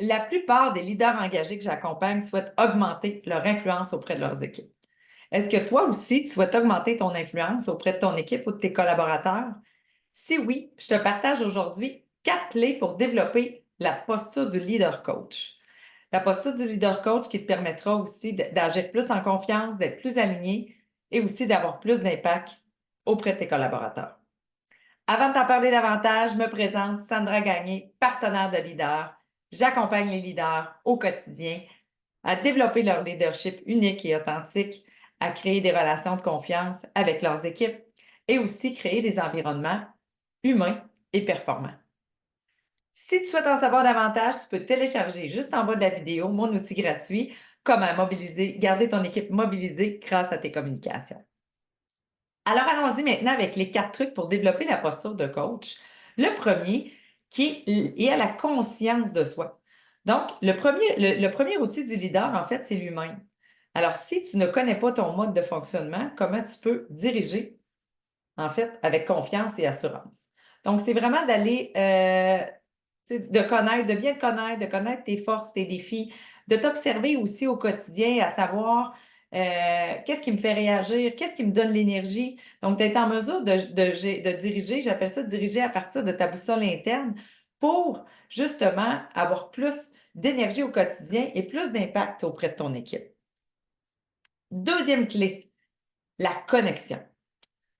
La plupart des leaders engagés que j'accompagne souhaitent augmenter leur influence auprès de leurs équipes. Est-ce que toi aussi, tu souhaites augmenter ton influence auprès de ton équipe ou de tes collaborateurs? Si oui, je te partage aujourd'hui 4 clés pour développer la posture du leader coach. La posture du leader coach qui te permettra aussi d'agir plus en confiance, d'être plus aligné et aussi d'avoir plus d'impact auprès de tes collaborateurs. Avant de t'en parler davantage, je me présente Sandra Gagné, partenaire de leader. J'accompagne les leaders au quotidien à développer leur leadership unique et authentique, à créer des relations de confiance avec leurs équipes et aussi créer des environnements humains et performants. Si tu souhaites en savoir davantage, tu peux télécharger juste en bas de la vidéo mon outil gratuit Comment mobiliser, garder ton équipe mobilisée grâce à tes communications. Alors, allons-y maintenant avec les 4 trucs pour développer la posture de coach. Le premier, qui est à la conscience de soi. Donc, le premier outil du leader, en fait, c'est lui-même. Alors, si tu ne connais pas ton mode de fonctionnement, comment tu peux diriger, en fait, avec confiance et assurance? Donc, c'est vraiment d'aller, de connaître, de bien te connaître, de connaître tes forces, tes défis, de t'observer aussi au quotidien, à savoir qu'est-ce qui me fait réagir, qu'est-ce qui me donne l'énergie. Donc, d'être en mesure de diriger, j'appelle ça diriger à partir de ta boussole interne pour justement avoir plus d'énergie au quotidien et plus d'impact auprès de ton équipe. Deuxième clé, la connexion.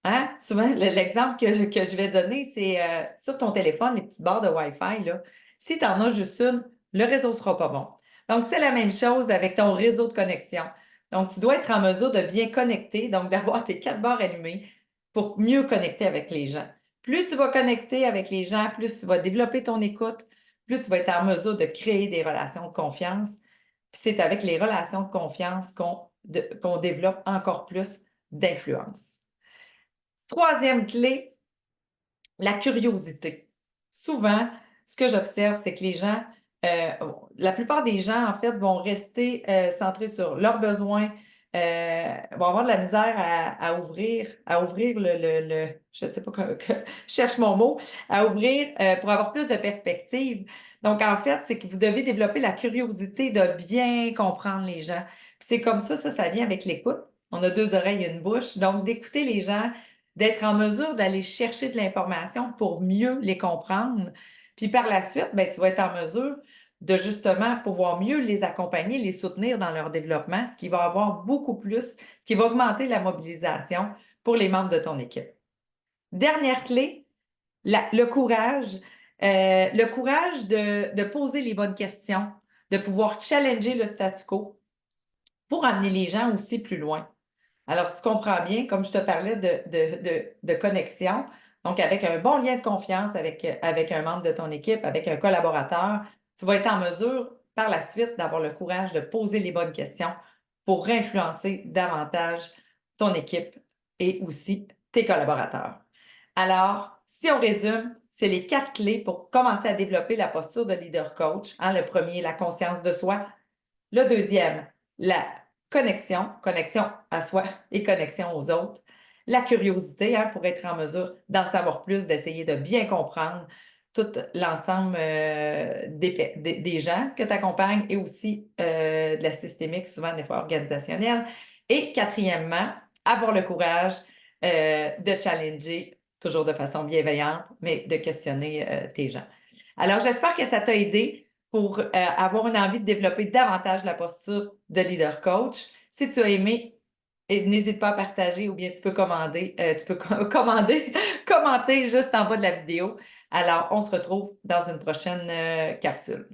Hein? Souvent, l'exemple que je vais donner, c'est sur ton téléphone, les petites barres de Wi-Fi, là, si tu en as juste une, le réseau ne sera pas bon. Donc, c'est la même chose avec ton réseau de connexion. Donc, tu dois être en mesure de bien connecter, donc d'avoir tes 4 barres allumées pour mieux connecter avec les gens. Plus tu vas connecter avec les gens, plus tu vas développer ton écoute, plus tu vas être en mesure de créer des relations de confiance. Puis c'est avec les relations de confiance qu'on développe encore plus d'influence. Troisième clé, la curiosité. Souvent, ce que j'observe, c'est que les gens, la plupart des gens, en fait, vont rester centrés sur leurs besoins, vont avoir de la misère à ouvrir je ne sais pas, je cherche mon mot, à ouvrir pour avoir plus de perspectives. Donc, en fait, c'est que vous devez développer la curiosité de bien comprendre les gens. Puis c'est comme ça vient avec l'écoute. On a 2 oreilles et une bouche. Donc, d'écouter les gens, d'être en mesure d'aller chercher de l'information pour mieux les comprendre. Puis par la suite, ben, tu vas être en mesure de justement pouvoir mieux les accompagner, les soutenir dans leur développement, ce qui va avoir beaucoup plus, ce qui va augmenter la mobilisation pour les membres de ton équipe. Dernière clé, le courage. Le courage de poser les bonnes questions, de pouvoir challenger le statu quo pour amener les gens aussi plus loin. Alors, si tu comprends bien, comme je te parlais de connexion, donc avec un bon lien de confiance avec un membre de ton équipe, avec un collaborateur, tu vas être en mesure par la suite d'avoir le courage de poser les bonnes questions pour influencer davantage ton équipe et aussi tes collaborateurs. Alors, si on résume, c'est les 4 clés pour commencer à développer la posture de leader coach. Hein, le premier, la conscience de soi. Le deuxième, la connexion à soi et connexion aux autres. La curiosité, hein, pour être en mesure d'en savoir plus, d'essayer de bien comprendre tout l'ensemble des gens que tu accompagnes et aussi de la systémique, souvent des fois organisationnelle. Et quatrièmement, avoir le courage de challenger, toujours de façon bienveillante, mais de questionner tes gens. Alors, j'espère que ça t'a aidé pour avoir une envie de développer davantage la posture de leader coach. Si tu as aimé, n'hésite pas à partager ou bien tu peux commenter juste en bas de la vidéo. Alors, on se retrouve dans une prochaine capsule.